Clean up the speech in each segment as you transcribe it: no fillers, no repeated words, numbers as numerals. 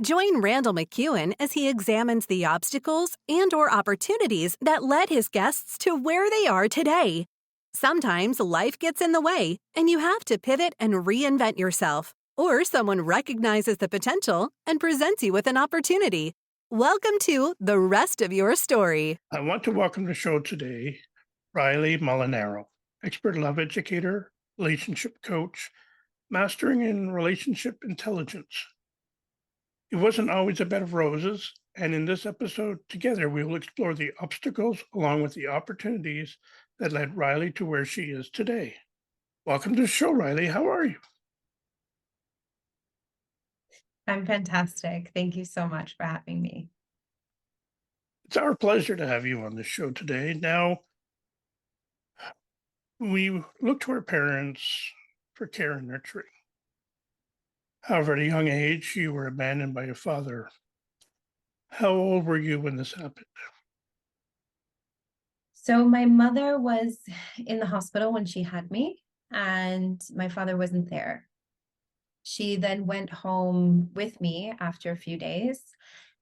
Join Randall McEwen as he examines the obstacles and/or opportunities that led his guests to where they are today. Sometimes life gets in the way, and you have to pivot and reinvent yourself. Or someone recognizes the potential and presents you with an opportunity. Welcome to The Rest of Your Story. I want to welcome to the show today Railey Molinario, expert love educator, relationship coach, mastering in relationship intelligence. It wasn't always a bed of roses, and in this episode, together we will explore the obstacles along with the opportunities that led Riley to where she is today. Welcome to the show, Riley. How are you? I'm fantastic. Thank you so much for having me. It's our pleasure to have you on the show today. Now, we look to our parents for care and nurturing. However, at a young age, you were abandoned by your father. How old were you when this happened? So, my mother was in the hospital when she had me, and my father wasn't there. She then went home with me after a few days,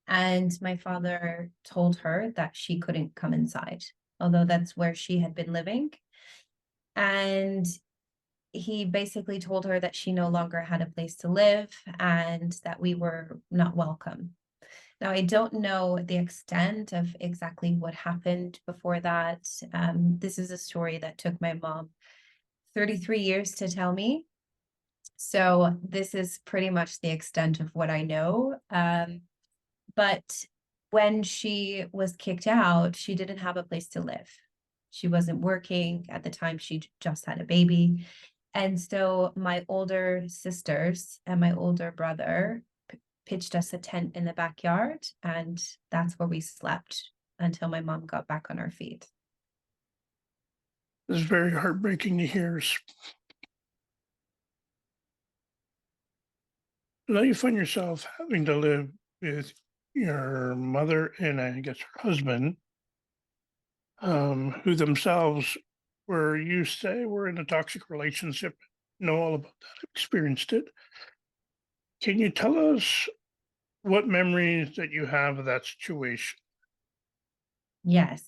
and my father told her that she couldn't come inside, although that's where she had been living. And he basically told her that she no longer had a place to live and that we were not welcome. Now, I don't know the extent of exactly what happened before that. This is a story that took my mom 33 years to tell me. So this is pretty much the extent of what I know. But when she was kicked out, she didn't have a place to live. She wasn't working at the time. She just had a baby. And so my older sisters and my older brother pitched us a tent in the backyard, and that's where we slept until my mom got back on her feet. This is very heartbreaking to hear. Now you find yourself having to live with your mother and I guess her husband, who themselves were, you say, were in a toxic relationship, know all about that, experienced it. Can you tell us what memories that you have of that situation? Yes.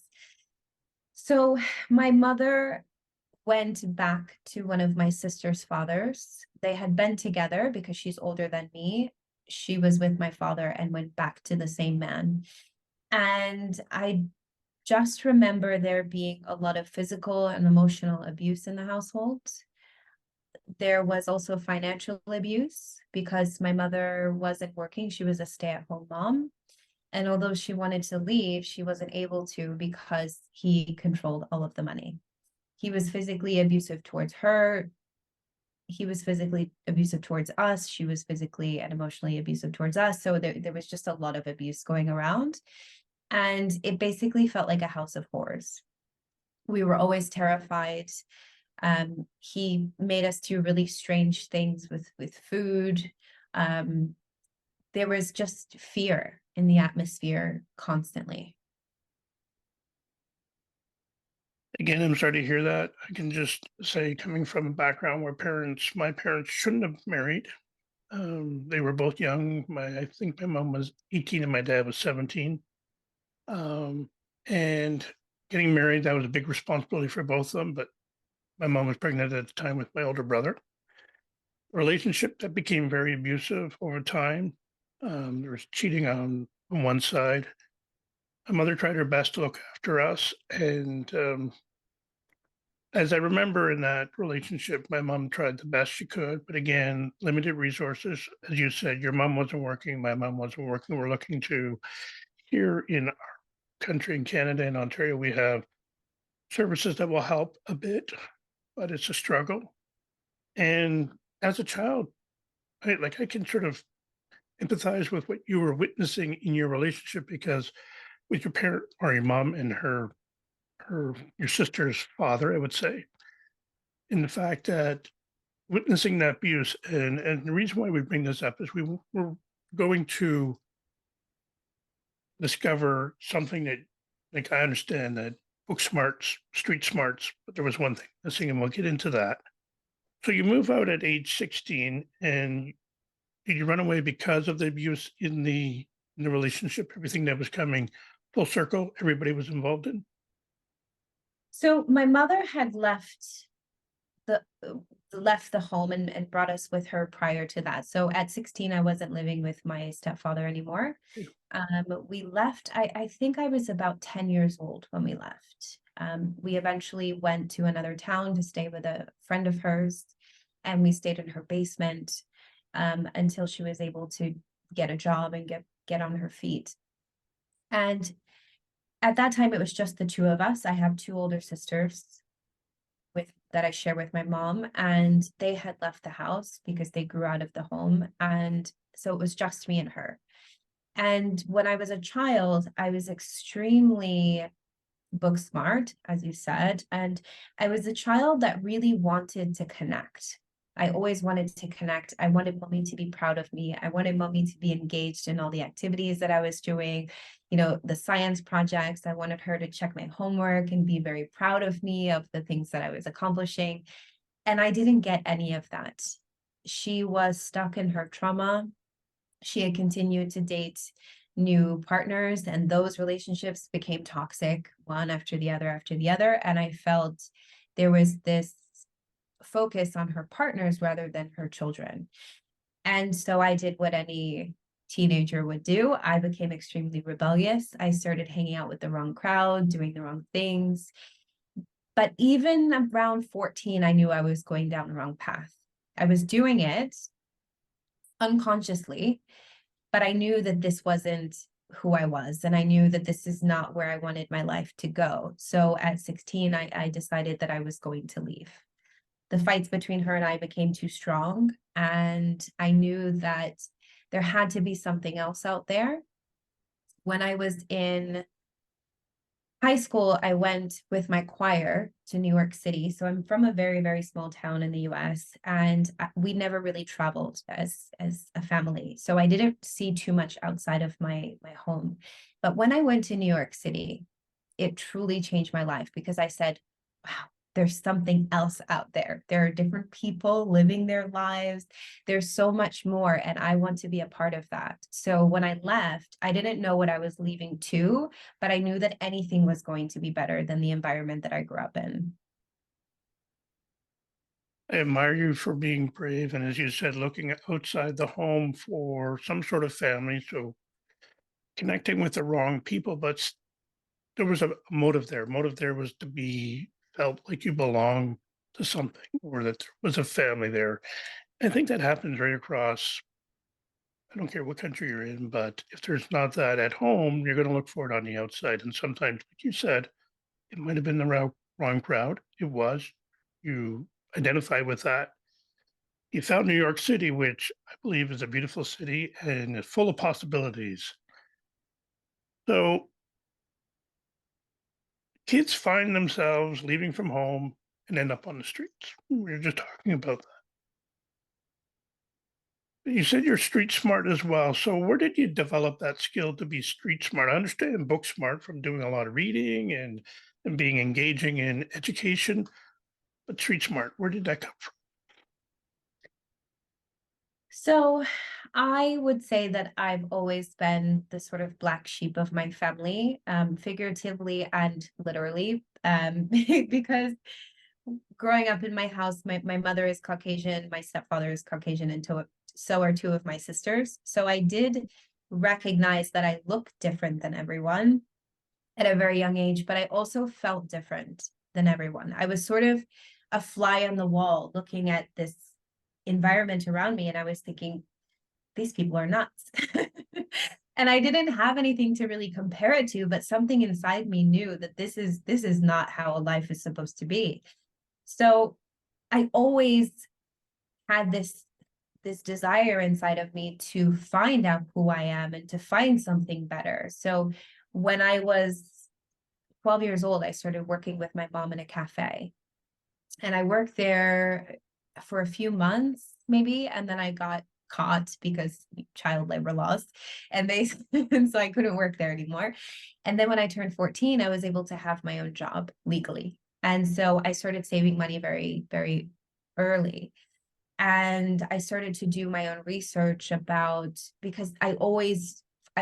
So my mother went back to one of my sister's fathers. They had been together because she's older than me. She was with my father and went back to the same man. And I just remember there being a lot of physical and emotional abuse in the household. There was also financial abuse because my mother wasn't working. She was a stay-at-home mom. And although she wanted to leave, she wasn't able to because he controlled all of the money. He was physically abusive towards her. He was physically abusive towards us. She was physically and emotionally abusive towards us. So there was just a lot of abuse going around. And it basically felt like a house of horrors. We were always terrified. He made us do really strange things with food. There was just fear in the atmosphere constantly. Again, I'm sorry to hear that. I can just say, coming from a background where my parents shouldn't have married. They were both young. I think my mom was 18 and my dad was 17. And getting married, that was a big responsibility for both of them. But my mom was pregnant at the time with my older brother. Relationship that became very abusive over time. There was cheating on one side. My mother tried her best to look after us. And as I remember in that relationship, my mom tried the best she could. But again, limited resources. As you said, your mom wasn't working. My mom wasn't working. We're looking to, here in our country, in Canada and Ontario, we have services that will help a bit, but it's a struggle. And as a child, I can sort of empathize with what you were witnessing in your relationship because with your parent or your mom and your sister's father, I would say, in the fact that witnessing that abuse and the reason why we bring this up is we're going to discover something that, like, I understand that book smarts, street smarts, but there was one thing missing, and we'll get into that. So you move out at age 16 and Did you run away because of the abuse in the relationship, everything that was coming full circle, everybody was involved in? So my mother had the left the home and brought us with her prior to that. So at 16, I wasn't living with my stepfather anymore. Yeah. We left, I think I was about 10 years old when we left. We eventually went to another town to stay with a friend of hers, and we stayed in her basement until she was able to get a job and get on her feet. And at that time, it was just the two of us. I have two older sisters with that I share with my mom, and they had left the house because they grew out of the home. And so it was just me and her. And when I was a child, I was extremely book smart, as you said, and I was a child that really wanted to connect. I always wanted to connect. I wanted mommy to be proud of me. I wanted mommy to be engaged in all the activities that I was doing, the science projects. I wanted her to check my homework and be very proud of me, of the things that I was accomplishing. And I didn't get any of that. She was stuck in her trauma. She had continued to date new partners, and those relationships became toxic, one after the other after the other. And I felt there was this focus on her partners rather than her children. And so I did what any teenager would do. I became extremely rebellious. I started hanging out with the wrong crowd, doing the wrong things. But even around 14, I knew I was going down the wrong path. I was doing it unconsciously, but I knew that this wasn't who I was. And I knew that this is not where I wanted my life to go. So at 16, I decided that I was going to leave. The fights between her and I became too strong. And I knew that there had to be something else out there. When I was in high school, I went with my choir to New York City. So I'm from a very, very small town in the US, and we never really traveled as a family. So I didn't see too much outside of my home. But when I went to New York City, it truly changed my life because I said, wow, there's something else out there. There are different people living their lives. There's so much more, and I want to be a part of that. So when I left, I didn't know what I was leaving to, but I knew that anything was going to be better than the environment that I grew up in. I admire you for being brave and, as you said, looking outside the home for some sort of family. So connecting with the wrong people, but there was a motive there. Motive there was to be felt like you belong to something, or that there was a family there. I think that happens right across. I don't care what country you're in, but if there's not that at home, you're going to look for it on the outside. And sometimes, like you said, it might have been the wrong crowd. It was. You identify with that. You found New York City, which I believe is a beautiful city and is full of possibilities. So kids find themselves leaving from home and end up on the streets. We were just talking about that. You said you're street smart as well. So where did you develop that skill to be street smart? I understand book smart from doing a lot of reading and being engaging in education, but street smart, where did that come from? So I would say that I've always been the sort of black sheep of my family, figuratively and literally, because growing up in my house, my mother is Caucasian, my stepfather is Caucasian, and so are two of my sisters. So I did recognize that I look different than everyone at a very young age, but I also felt different than everyone. I was sort of a fly on the wall looking at this environment around me, and I was thinking, these people are nuts. And I didn't have anything to really compare it to, but something inside me knew that this is not how a life is supposed to be. So I always had this desire inside of me to find out who I am and to find something better. So when I was 12 years old, I started working with my mom in a cafe. And I worked there for a few months, maybe, and then I got caught because child labor laws, and they and so I couldn't work there anymore. And then when I turned 14, I was able to have my own job legally. And so I started saving money very, very early. And I started to do my own research about, because I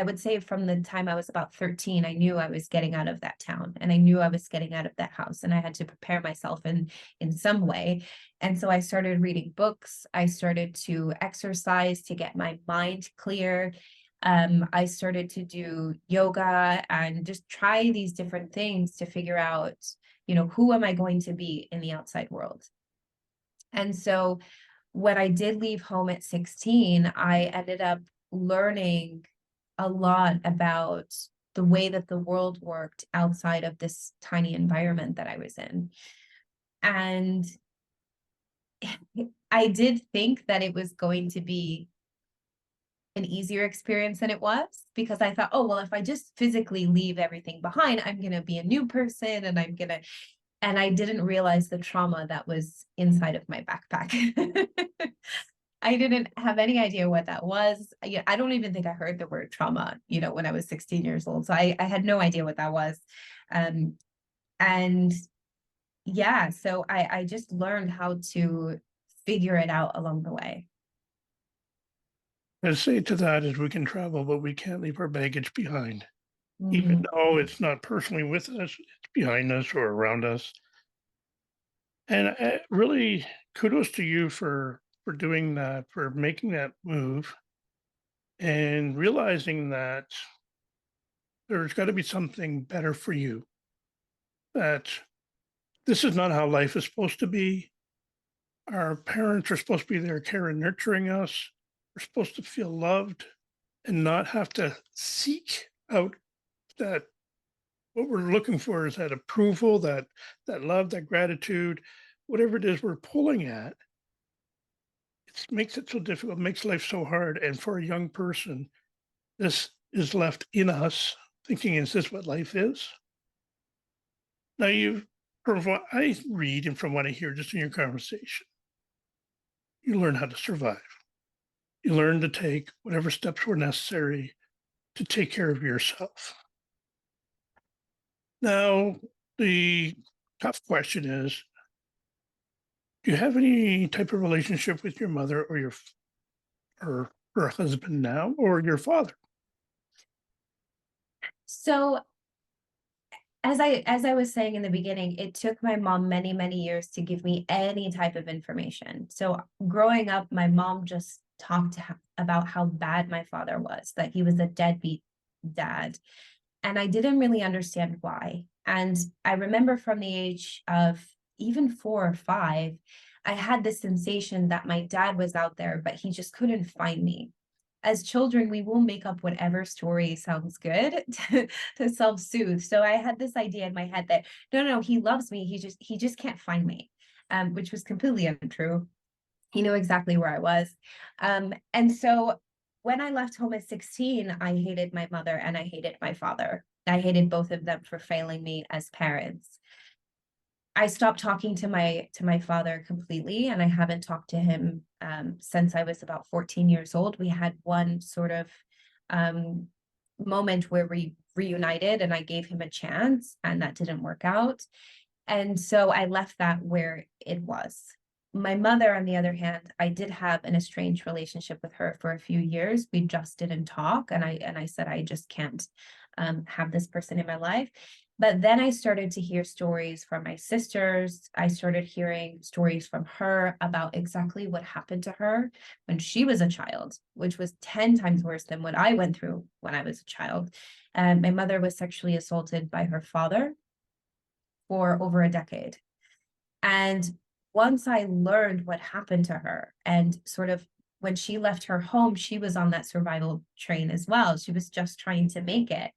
would say from the time I was about 13, I knew I was getting out of that town, and I knew I was getting out of that house, and I had to prepare myself in some way. And so I started reading books. I started to exercise to get my mind clear. I started to do yoga and just try these different things to figure out, who am I going to be in the outside world? And so when I did leave home at 16, I ended up learning a lot about the way that the world worked outside of this tiny environment that I was in. And I did think that it was going to be an easier experience than it was, because I thought, oh, well, if I just physically leave everything behind, I'm going to be a new person, and I didn't realize the trauma that was inside of my backpack. I didn't have any idea what that was. I don't even think I heard the word trauma, when I was 16 years old. So I had no idea what that was. Um, and yeah, so I just learned how to figure it out along the way. I say to that is we can travel, but we can't leave our baggage behind. Even Mhm. though it's not personally with us, it's behind us or around us. And really, kudos to you for doing that, for making that move, and realizing that there's got to be something better for you. That this is not how life is supposed to be. Our parents are supposed to be there, caring, nurturing us. We're supposed to feel loved and not have to seek out that. What we're looking for is that approval, that love, that gratitude, whatever it is we're pulling at. It makes it so difficult, makes life so hard. And for a young person, this is left in us thinking, is this what life is? Now, from what I read and from what I hear just in your conversation, you learn how to survive. You learn to take whatever steps were necessary to take care of yourself. Now, the tough question is, do you have any type of relationship with your mother or or her husband now, or your father? So as I was saying in the beginning, it took my mom many, many years to give me any type of information. So growing up, my mom just talked about how bad my father was, that he was a deadbeat dad. And I didn't really understand why. And I remember from the age of even 4 or 5, I had this sensation that my dad was out there, but he just couldn't find me. As children, we will make up whatever story sounds good to self-soothe. So I had this idea in my head that no, he loves me. He just can't find me, which was completely untrue. He knew exactly where I was. And so when I left home at 16, I hated my mother and I hated my father. I hated both of them for failing me as parents. I stopped talking to my father completely, and I haven't talked to him since I was about 14 years old. We had one sort of um, moment where we reunited, and I gave him a chance, and that didn't work out. And so I left that where it was. My mother, on the other hand, I did have an estranged relationship with her for a few years. We just didn't talk, and I said I just can't have this person in my life. But then I started to hear stories from my sisters. I started hearing stories from her about exactly what happened to her when she was a child, which was 10 times worse than what I went through when I was a child. And my mother was sexually assaulted by her father for over a decade. And once I learned what happened to her, and sort of when she left her home, she was on that survival train as well. She was just trying to make it.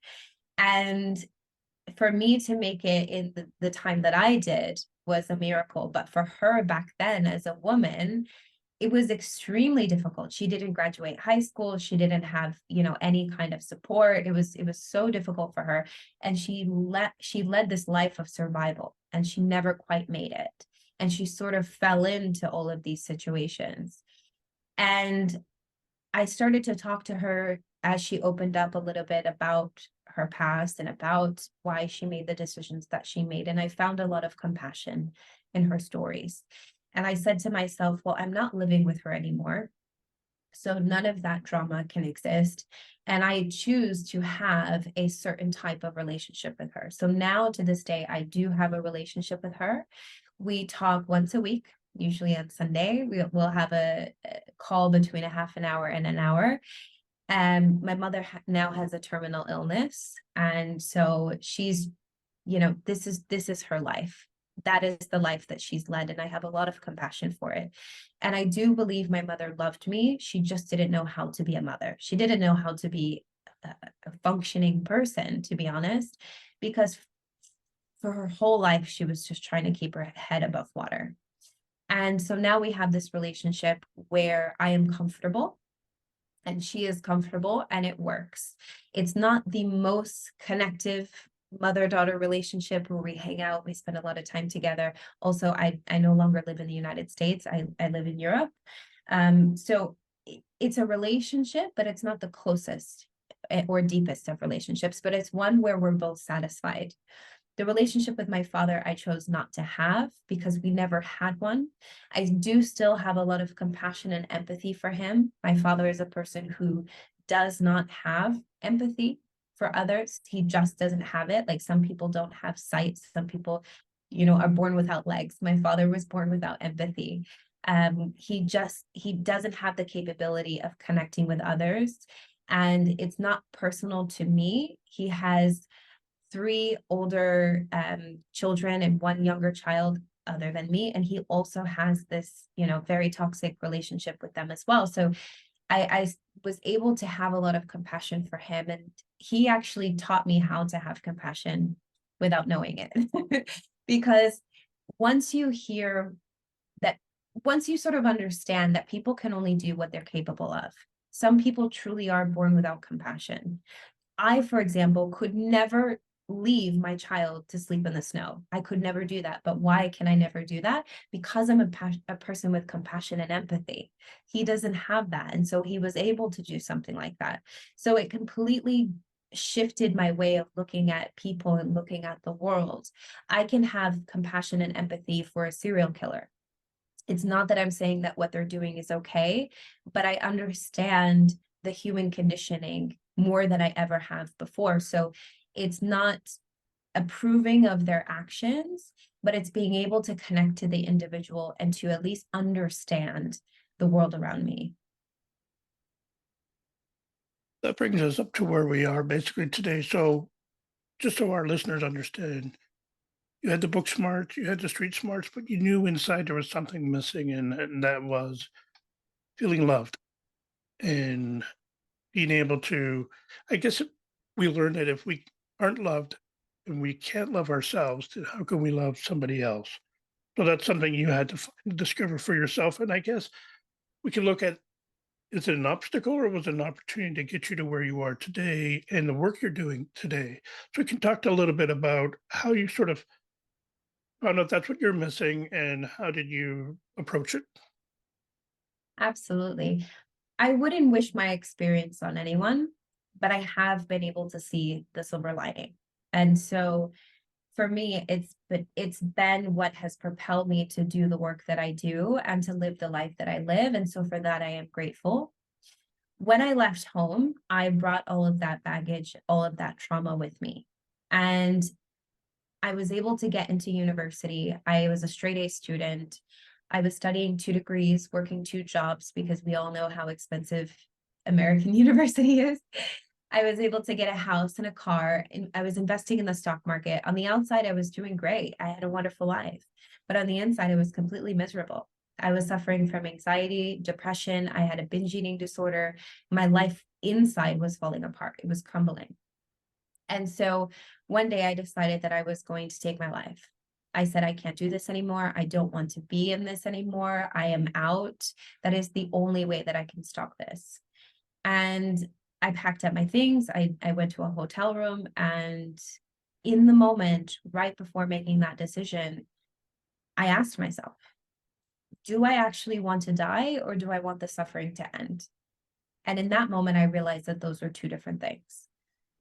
And for me to make it in the time that I did was a miracle. But for her back then, as a woman, it was extremely difficult. She didn't graduate high school. She didn't have, any kind of support. It was so difficult for her. And she led this life of survival, and she never quite made it. And she sort of fell into all of these situations. And I started to talk to her as she opened up a little bit about her past and about why she made the decisions that she made. And I found a lot of compassion in her stories. And I said to myself, well, I'm not living with her anymore. So none of that drama can exist. And I choose to have a certain type of relationship with her. So now to this day, I do have a relationship with her. We talk once a week, usually on Sunday. We'll have a call between a half an hour and an hour. And my mother now has a terminal illness. And so she's, this is her life. That is the life that she's led. And I have a lot of compassion for it. And I do believe my mother loved me. She just didn't know how to be a mother. She didn't know how to be a functioning person, to be honest, because for her whole life, she was just trying to keep her head above water. And so now we have this relationship where I am comfortable and she is comfortable and it works. It's not the most connective mother-daughter relationship where we hang out, we spend a lot of time together. Also, I no longer live in the United States. I live in Europe. So it's a relationship, but it's not the closest or deepest of relationships, but it's one where we're both satisfied. The relationship with my father, I chose not to have because we never had one. I do still have a lot of compassion and empathy for him. My father is a person who does not have empathy for others. He just doesn't have it. Like some people don't have sight. Some people, are born without legs. My father was born without empathy. He doesn't have the capability of connecting with others. And it's not personal to me. He has 3 older children and 1 younger child other than me. And he also has this, very toxic relationship with them as well. So I was able to have a lot of compassion for him. And he actually taught me how to have compassion without knowing it. Because once you hear that, once you sort of understand that people can only do what they're capable of, some people truly are born without compassion. I, for example, could never leave my child to sleep in the snow. I could never do that. But why can I never do that? Because I'm a person with compassion and empathy. He doesn't have that. And so he was able to do something like that. So it completely shifted my way of looking at people and looking at the world. I can have compassion and empathy for a serial killer. It's not that I'm saying that what they're doing is okay, but I understand the human conditioning more than I ever have before. So it's not approving of their actions, but it's being able to connect to the individual and to at least understand the world around me. That brings us up to where we are basically today. So just so our listeners understand, you had the book smarts, you had the street smarts, but you knew inside there was something missing, and that was feeling loved and being able to, I guess we learned that if we aren't loved and we can't love ourselves, then how can we love somebody else? So that's something you had to discover for yourself. And I guess we can look at, is it an obstacle or was it an opportunity to get you to where you are today and the work you're doing today? So we can talk a little bit about how you sort of found out that's what you're missing and how did you approach it? Absolutely. I wouldn't wish my experience on anyone, but I have been able to see the silver lining. And so for me, it's been what has propelled me to do the work that I do and to live the life that I live. And so for that, I am grateful. When I left home, I brought all of that baggage, all of that trauma with me. And I was able to get into university. I was a straight A student. I was studying 2 degrees, working 2 jobs because we all know how expensive American university is. I was able to get a house and a car, and I was investing in the stock market. On the outside, I was doing great. I had a wonderful life. But on the inside, I was completely miserable. I was suffering from anxiety, depression. I had a binge eating disorder. My life inside was falling apart. It was crumbling. And so one day I decided that I was going to take my life. I said, I can't do this anymore. I don't want to be in this anymore. I am out. That is the only way that I can stop this. And I packed up my things. I went to a hotel room, and in the moment, right before making that decision, I asked myself, do I actually want to die or do I want the suffering to end? And in that moment, I realized that those are 2 different things.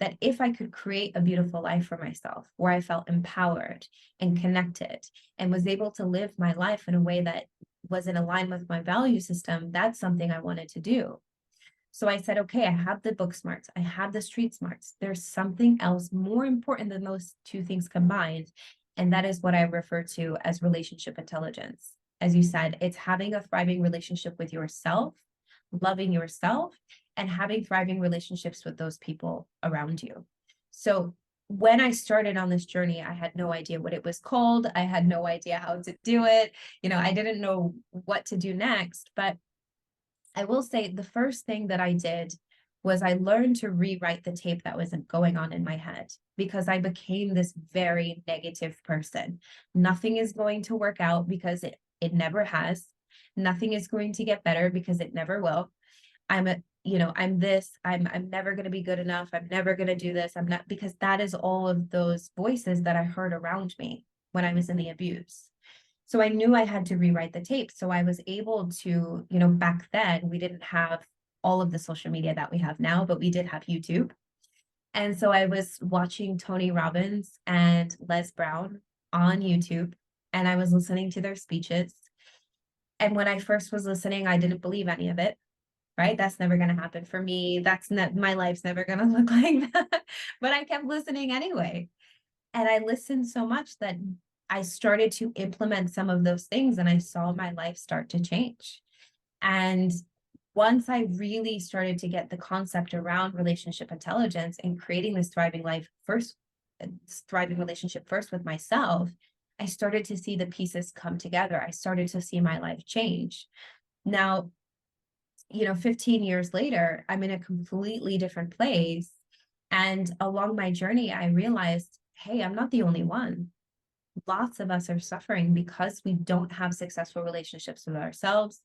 that if I could create a beautiful life for myself, where I felt empowered and connected and was able to live my life in a way that was in alignment with my value system, that's something I wanted to do. So I said, okay, I have the book smarts, I have the street smarts. There's something else more important than those two things combined. And that is what I refer to as relationship intelligence. As you said, it's having a thriving relationship with yourself, loving yourself, and having thriving relationships with those people around you. So when I started on this journey, I had no idea what it was called. I had no idea how to do it. I didn't know what to do next, but I will say the first thing that I did was I learned to rewrite the tape that wasn't going on in my head, because I became this very negative person. Nothing is going to work out because it never has. Nothing is going to get better because it never will. I'm this, I'm never going to be good enough. I'm never going to do this. I'm not, because that is all of those voices that I heard around me when I was in the abuse. So I knew I had to rewrite the tape. So I was able to, back then we didn't have all of the social media that we have now, but we did have YouTube. And so I was watching Tony Robbins and Les Brown on YouTube, and I was listening to their speeches. And when I first was listening, I didn't believe any of it, right? That's never going to happen for me. That's not, my life's never going to look like that. But I kept listening anyway. And I listened so much that I started to implement some of those things, and I saw my life start to change. And once I really started to get the concept around relationship intelligence and creating this thriving relationship first with myself, I started to see the pieces come together. I started to see my life change. Now, 15 years later, I'm in a completely different place. And along my journey, I realized, hey, I'm not the only one. Lots of us are suffering because we don't have successful relationships with ourselves.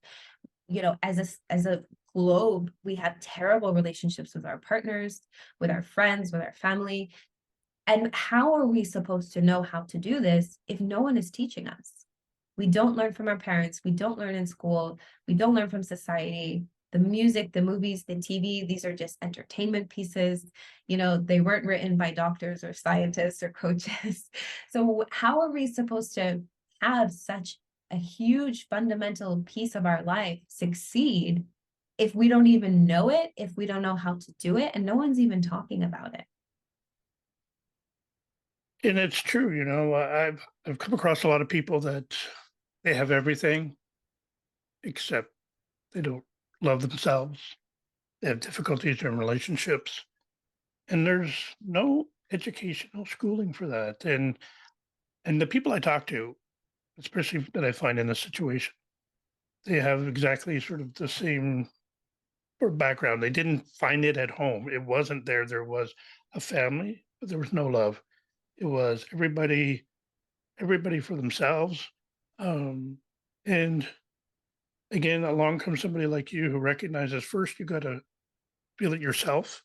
As a globe, we have terrible relationships with our partners, with our friends, with our family. And how are we supposed to know how to do this if no one is teaching us? We don't learn from our parents. We don't learn in school. We don't learn from society. The music, the movies, the TV, these are just entertainment pieces. They weren't written by doctors or scientists or coaches. So how are we supposed to have such a huge fundamental piece of our life succeed if we don't even know it, if we don't know how to do it, and no one's even talking about it? And it's true, I've come across a lot of people that they have everything except they don't love themselves. They have difficulties in relationships, and there's no educational schooling for that. And the people I talk to, especially that I find in this situation, they have exactly sort of the same sort of background. They didn't find it at home. It wasn't there. There was a family, but there was no love. It was everybody for themselves. Um, and again, along comes somebody like you who recognizes first you got to feel it yourself,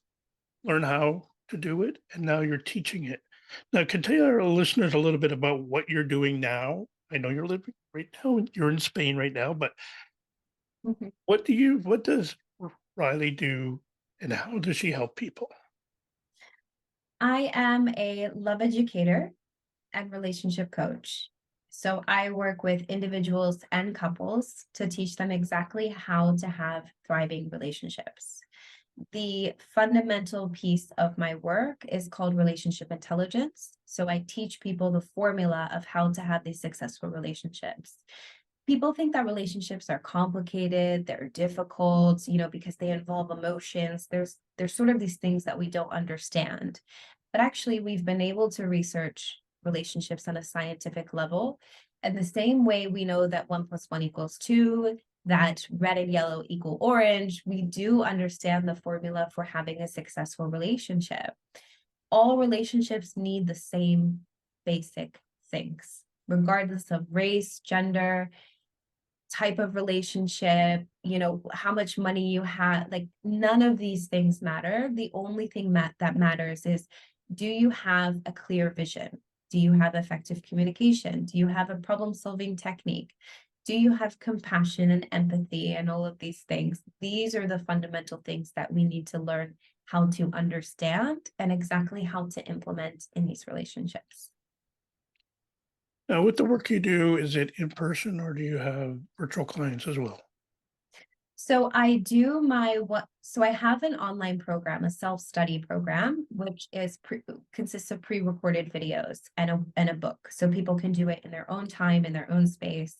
learn how to do it, and now you're teaching it. Now, can tell our listeners a little bit about what you're doing now. I know you're living right now, you're in Spain right now, but Mhm. what does Riley do, and how does she help people? I am a love educator and relationship coach. So I work with individuals and couples to teach them exactly how to have thriving relationships. The fundamental piece of my work is called relationship intelligence. So I teach people the formula of how to have these successful relationships. People think that relationships are complicated, they're difficult, because they involve emotions. There's sort of these things that we don't understand. But actually, we've been able to research relationships on a scientific level. And the same way we know that 1 + 1 = 2, that red and yellow equal orange, we do understand the formula for having a successful relationship. All relationships need the same basic things, regardless of race, gender, type of relationship, how much money you have. Like, none of these things matter. The only thing that matters is, do you have a clear vision? Do you have effective communication? Do you have a problem-solving technique? Do you have compassion and empathy and all of these things? These are the fundamental things that we need to learn how to understand, and exactly how to implement in these relationships. Now, with the work you do, is it in person or do you have virtual clients as well? So I do my what so I have an online program, a self-study program, which consists of pre-recorded videos and a book. So people can do it in their own time, in their own space.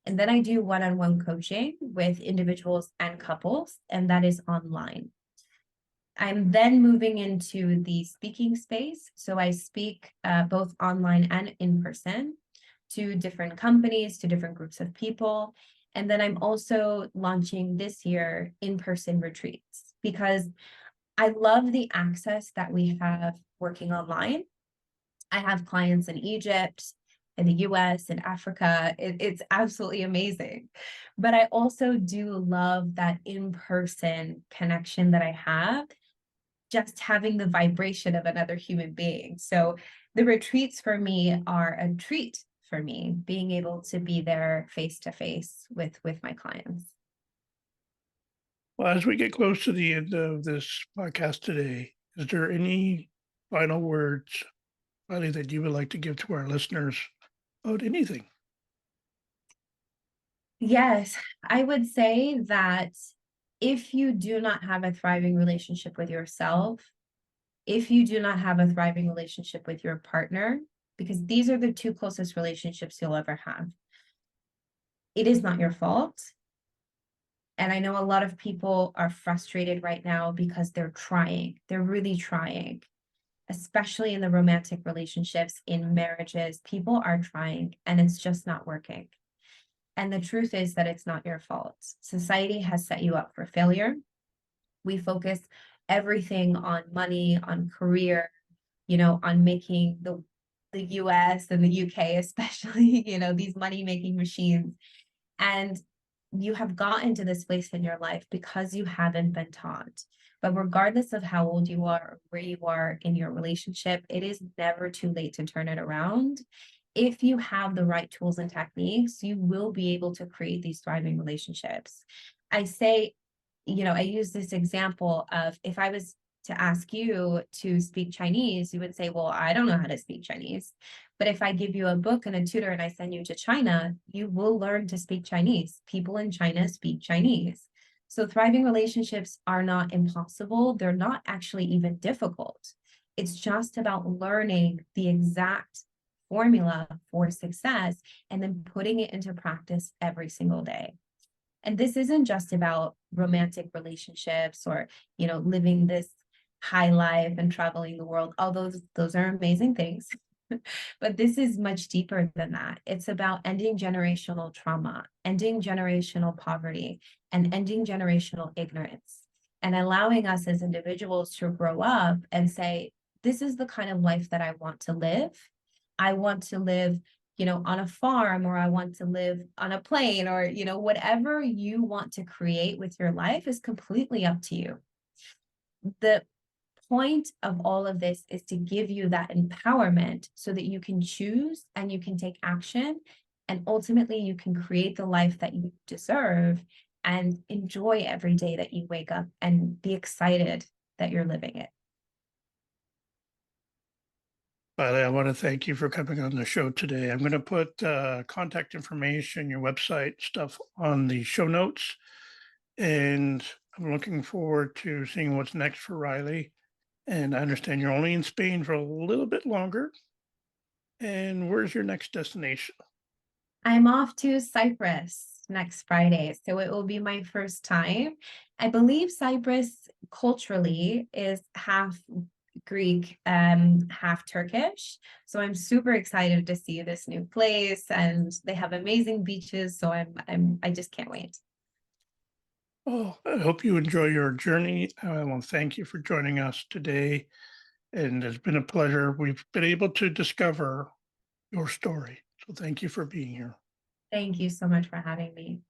And then I do one-on-one coaching with individuals and couples, and that is online. I'm then moving into the speaking space. So I speak both online and in person to different companies, to different groups of people. And then I'm also launching this year in-person retreats because I love the access that we have working online. I have clients in Egypt, in the US, in Africa. It's absolutely amazing. But I also do love that in-person connection that I have, just having the vibration of another human being. So the retreats for me are a treat for me, being able to be there face to face with my clients. Well, as we get close to the end of this podcast today, is there any final words, Riley, that you would like to give to our listeners about anything? Yes, I would say that if you do not have a thriving relationship with yourself, if you do not have a thriving relationship with your partner, because these are the two closest relationships you'll ever have, it is not your fault. And I know a lot of people are frustrated right now because they're trying. They're really trying, especially in the romantic relationships, in marriages. People are trying and it's just not working. And the truth is that it's not your fault. Society has set you up for failure. We focus everything on money, on career, on making the US and the UK, especially, these money making machines. And you have gotten to this place in your life because you haven't been taught. But regardless of how old you are or where you are in your relationship, it is never too late to turn it around. If you have the right tools and techniques, you will be able to create these thriving relationships. I say, I use this example of if I was to ask you to speak Chinese, you would say, well, I don't know how to speak Chinese. But if I give you a book and a tutor and I send you to China, you will learn to speak Chinese. People in China speak Chinese. So thriving relationships are not impossible. They're not actually even difficult. It's just about learning the exact formula for success and then putting it into practice every single day. And this isn't just about romantic relationships or, living this high life and traveling the world, although those are amazing things. But this is much deeper than that. It's about ending generational trauma, ending generational poverty, and ending generational ignorance, and allowing us as individuals to grow up and say, this is the kind of life that I want to live. I want to live, on a farm, or I want to live on a plane, or, whatever you want to create with your life is completely up to you. The point of all of this is to give you that empowerment so that you can choose and you can take action, and ultimately you can create the life that you deserve and enjoy every day that you wake up and be excited that you're living it. Riley, I want to thank you for coming on the show today. I'm going to put contact information, your website stuff on the show notes. And I'm looking forward to seeing what's next for Riley. And I understand you're only in Spain for a little bit longer. And where's your next destination? I'm off to Cyprus next Friday, so it will be my first time. I believe Cyprus culturally is half Greek, half Turkish. So I'm super excited to see this new place, and they have amazing beaches. So I just can't wait. Oh, I hope you enjoy your journey. I want to thank you for joining us today. And it's been a pleasure. We've been able to discover your story. So thank you for being here. Thank you so much for having me.